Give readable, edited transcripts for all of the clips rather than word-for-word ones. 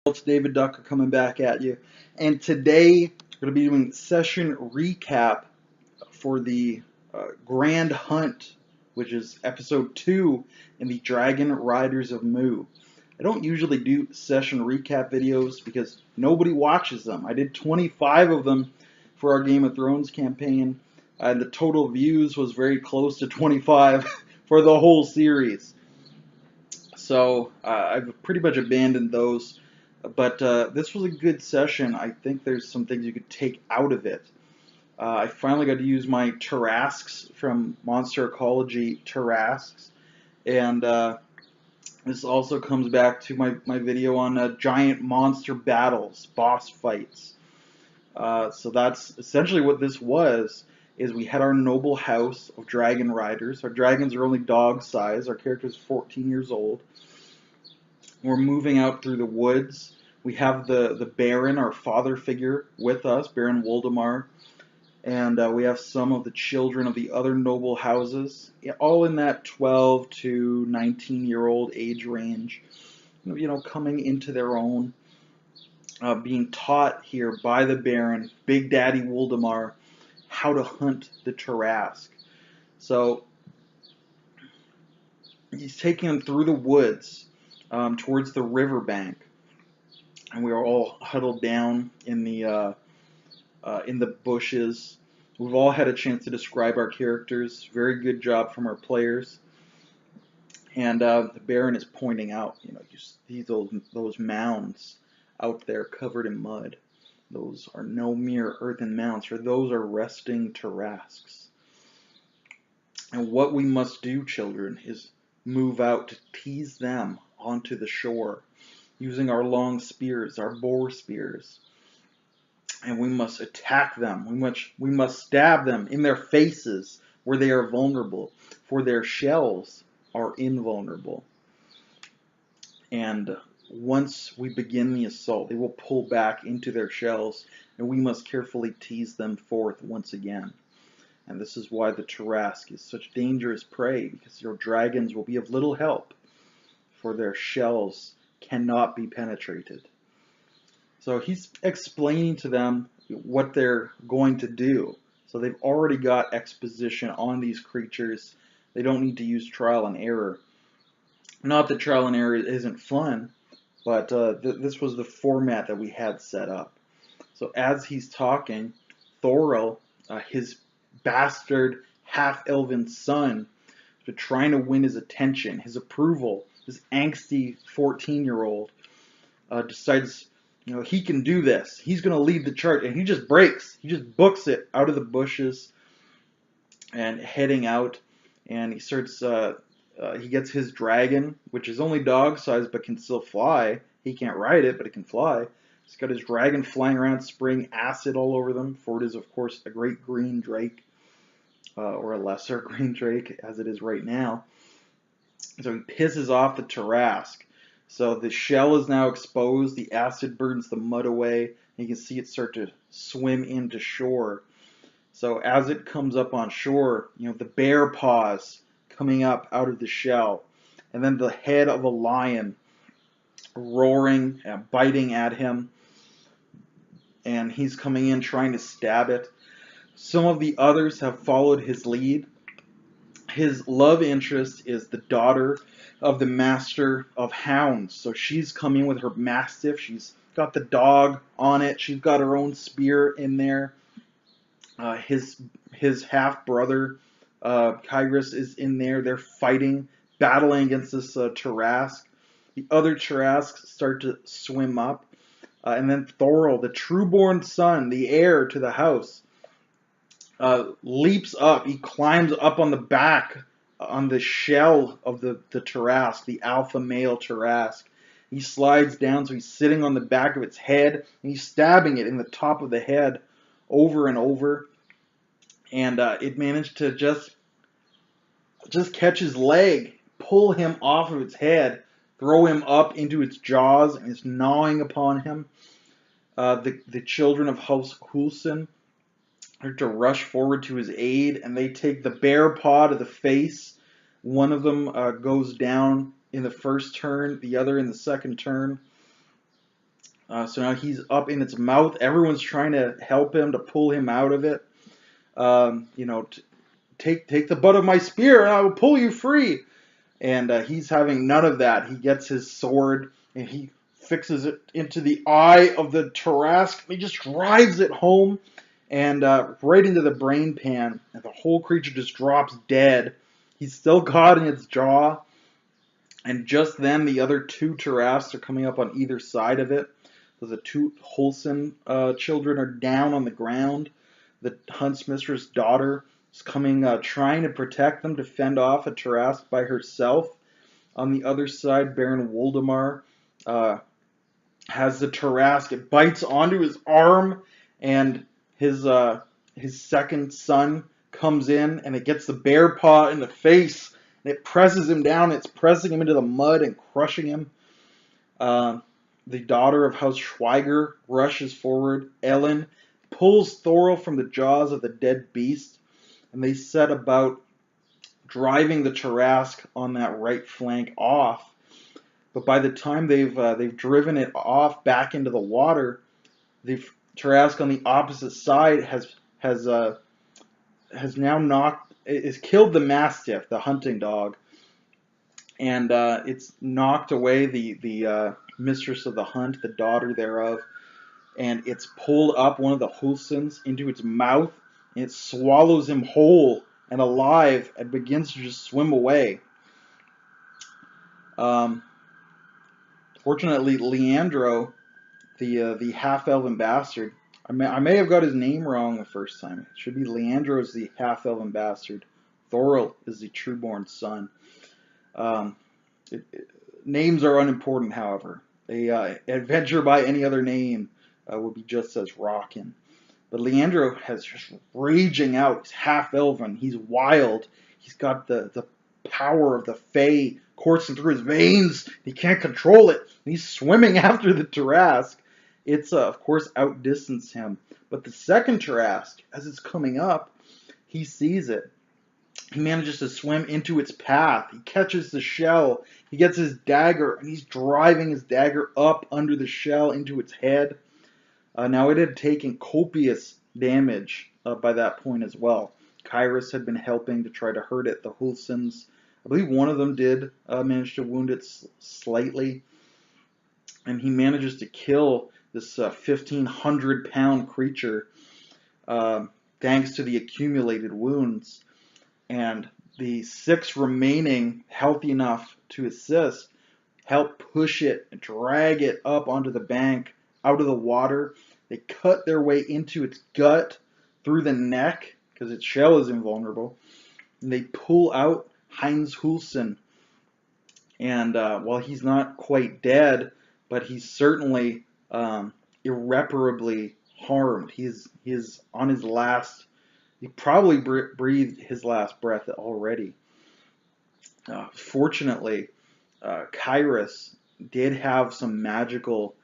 It's David Ducker coming back at you. And today we're going to be doing session recap for the Grand Hunt, which is episode 2 in the Dragon Riders of Mu. I don't usually do session recap videos because nobody watches them. I did 25 of them for our Game of Thrones campaign, and the total views was very close to 25 for the whole series. So I've pretty much abandoned those. But this was a good session. I think there's some things you could take out of it. I finally got to use my tarrasques from Monster Ecology Tarrasques. And this also comes back to my video on giant monster battles, boss fights. So that's essentially what this was, is we had our noble house of dragon riders. Our dragons are only dog size. Our character's 14 years old. We're moving out through the woods. We have the Baron, our father figure, with us, Baron Woldemar. And we have some of the children of the other noble houses, all in that 12 to 19-year-old age range, coming into their own, being taught here by the Baron, Big Daddy Woldemar, how to hunt the tarrasque. So he's taking them through the woods towards the riverbank, and we are all huddled down in the bushes. We've all had a chance to describe our characters. Very good job from our players. And the Baron is pointing out, you see those mounds out there covered in mud. Those are no mere earthen mounds, for those are resting tarrasques. And what we must do, children, is move out to tease them onto the shore, using our long spears, our boar spears. And we must attack them. We must stab them in their faces where they are vulnerable, for their shells are invulnerable. And once we begin the assault, they will pull back into their shells, and we must carefully tease them forth once again. And this is why the tarrasque is such dangerous prey, because your dragons will be of little help, for their shells cannot be penetrated. So he's explaining to them what they're going to do. So they've already got exposition on these creatures. They don't need to use trial and error. Not that trial and error isn't fun, but this was the format that we had set up. So as he's talking, Thoril, his bastard half-elven son, trying to win his attention, his approval, this angsty 14-year-old, decides, he can do this. He's going to lead the charge, and he just breaks. He just books it out of the bushes and heading out, and he starts, he gets his dragon, which is only dog size but can still fly. He can't ride it, but it can fly. He's got his dragon flying around, spraying acid all over them, for it is, of course, a great green drake, or a lesser green drake, as it is right now. So he pisses off the tarrasque. So the shell is now exposed, the acid burns the mud away, and you can see it start to swim into shore. So as it comes up on shore, the bear paws coming up out of the shell, and then the head of a lion roaring, biting at him, and he's coming in trying to stab it. Some of the others have followed his lead. His love interest is the daughter of the master of hounds. So she's coming with her mastiff. She's got the dog on it. She's got her own spear in there. His half-brother, Kyrus, is in there. They're fighting, battling against this tarrasque. The other tarrasques start to swim up. And then Thoril, the true-born son, the heir to the house, leaps up. He climbs up on the back, on the shell of the tarrasque, the alpha male tarrasque. He slides down, so he's sitting on the back of its head, and he's stabbing it in the top of the head over and over. And it managed to just catch his leg, pull him off of its head, throw him up into its jaws, and it's gnawing upon him. The children of House Coulson are to rush forward to his aid, and they take the bear paw to the face. One of them goes down in the first turn, the other in the second turn. So now he's up in its mouth. Everyone's trying to help him to pull him out of it. You know, take the butt of my spear and I will pull you free. And he's having none of that. He gets his sword and he fixes it into the eye of the tarrasque. He just drives it home and right into the brain pan. And the whole creature just drops dead. He's still caught in its jaw. And just then the other two tarrasques are coming up on either side of it. So the two Wholesome children are down on the ground. The huntsmistress' daughter is coming, trying to protect them, to fend off a tarrasque by herself. On the other side, Baron Woldemar has the tarrasque. It bites onto his arm, and his second son comes in, and it gets the bear paw in the face, and it presses him down. It's pressing him into the mud and crushing him. The daughter of House Schweiger rushes forward. Ellen pulls Thorol from the jaws of the dead beast, and they set about driving the tarrasque on that right flank off. But by the time they've driven it off back into the water, the tarrasque on the opposite side has now killed the mastiff, the hunting dog, and it's knocked away the mistress of the hunt, the daughter thereof, and it's pulled up one of the Wholesomes into its mouth, and it swallows him whole and alive and begins to just swim away. Fortunately, Leandro, the half-elven bastard, I may have got his name wrong the first time. It should be Leandro is the half-elven bastard. Thorol is the true-born son. Names are unimportant, however. Adventure by any other name would be just as rockin'. But Leandro has just raging out. He's half-elven. He's wild. He's got the power of the Fae coursing through his veins. He can't control it. And he's swimming after the tarrasque. It's, of course, outdistanced him. But the second tarrasque, as it's coming up, he sees it. He manages to swim into its path. He catches the shell. He gets his dagger, and he's driving his dagger up under the shell into its head. Now, it had taken copious damage by that point as well. Kyrus had been helping to try to hurt it. The Wholesomes, I believe one of them did manage to wound it slightly. And he manages to kill this 1,500-pound creature thanks to the accumulated wounds. And the 6 remaining, healthy enough to assist, help push it, drag it up onto the bank, out of the water. They cut their way into its gut, through the neck, because its shell is invulnerable. And they pull out Heinz Wholesome. And while he's not quite dead, but he's certainly irreparably harmed. He's on his last. He probably breathed his last breath already. Fortunately, Kyrus did have some magical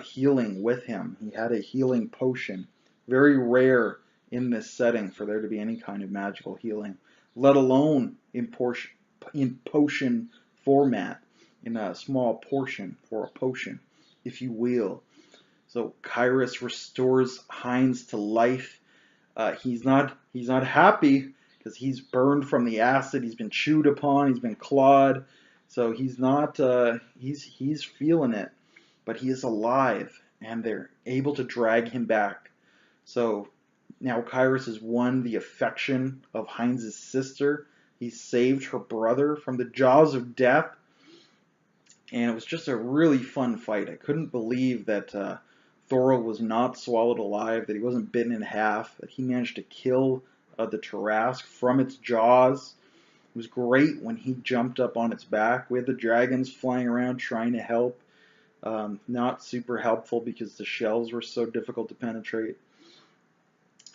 healing with him. He had a healing potion. Very rare in this setting for there to be any kind of magical healing, let alone in potion format, in a small portion for a potion, if you will. So Kyrus restores Heinz to life. He's not happy because he's burned from the acid. He's been chewed upon. He's been clawed. So he's not. He's feeling it, but he is alive, and they're able to drag him back. So now Kyrus has won the affection of Heinz's sister. He saved her brother from the jaws of death, and it was just a really fun fight. I couldn't believe that Thorol was not swallowed alive, that he wasn't bitten in half, that he managed to kill the tarrasque from its jaws. It was great when he jumped up on its back. We had the dragons flying around trying to help. Not super helpful because the shells were so difficult to penetrate.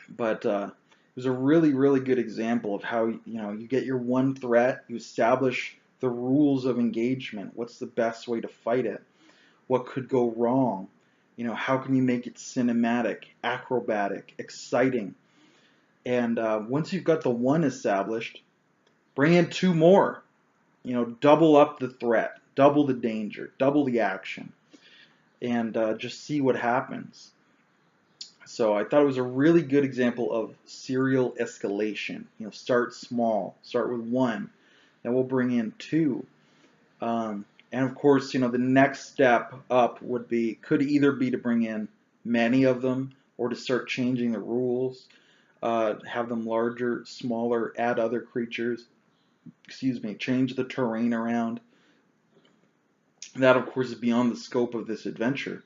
But it was a really, really good example of how you get your one threat, you establish the rules of engagement. What's the best way to fight it? What could go wrong? How can you make it cinematic, acrobatic, exciting? And once you've got the one established, bring in 2 more. Double up the threat, double the danger, double the action. and just see what happens. So I thought it was a really good example of serial escalation. Start small, start with one, then we'll bring in two. And of course, the next step up could either be to bring in many of them or to start changing the rules, have them larger, smaller, add other creatures, change the terrain around. That, of course, is beyond the scope of this adventure.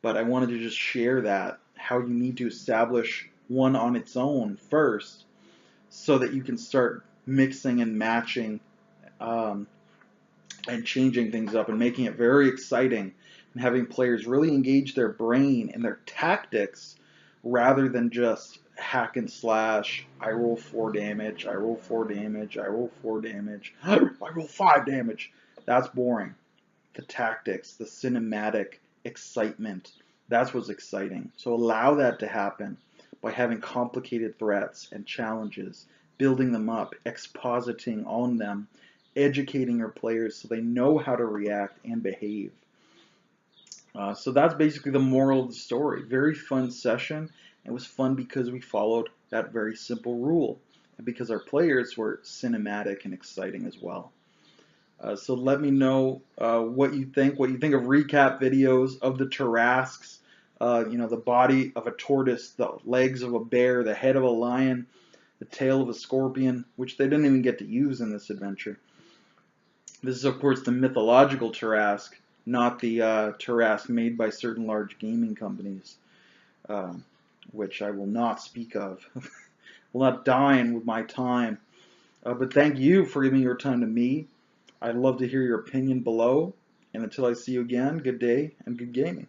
But I wanted to just share that, how you need to establish one on its own first so that you can start mixing and matching and changing things up and making it very exciting and having players really engage their brain and their tactics rather than just hack and slash. I roll 4 damage, I roll 4 damage, I roll 4 damage, I roll 5 damage. That's boring. The tactics, the cinematic excitement, that's what's exciting. So allow that to happen by having complicated threats and challenges, building them up, expositing on them, educating your players so they know how to react and behave. So that's basically the moral of the story. Very fun session. It was fun because we followed that very simple rule and because our players were cinematic and exciting as well. So let me know what you think of recap videos of the tarrasques. The body of a tortoise, the legs of a bear, the head of a lion, the tail of a scorpion, which they didn't even get to use in this adventure. This is, of course, the mythological tarrasque, not the tarrasque made by certain large gaming companies, which I will not speak of. Will not dine with my time. But thank you for giving your time to me. I'd love to hear your opinion below. And until I see you again, good day and good gaming.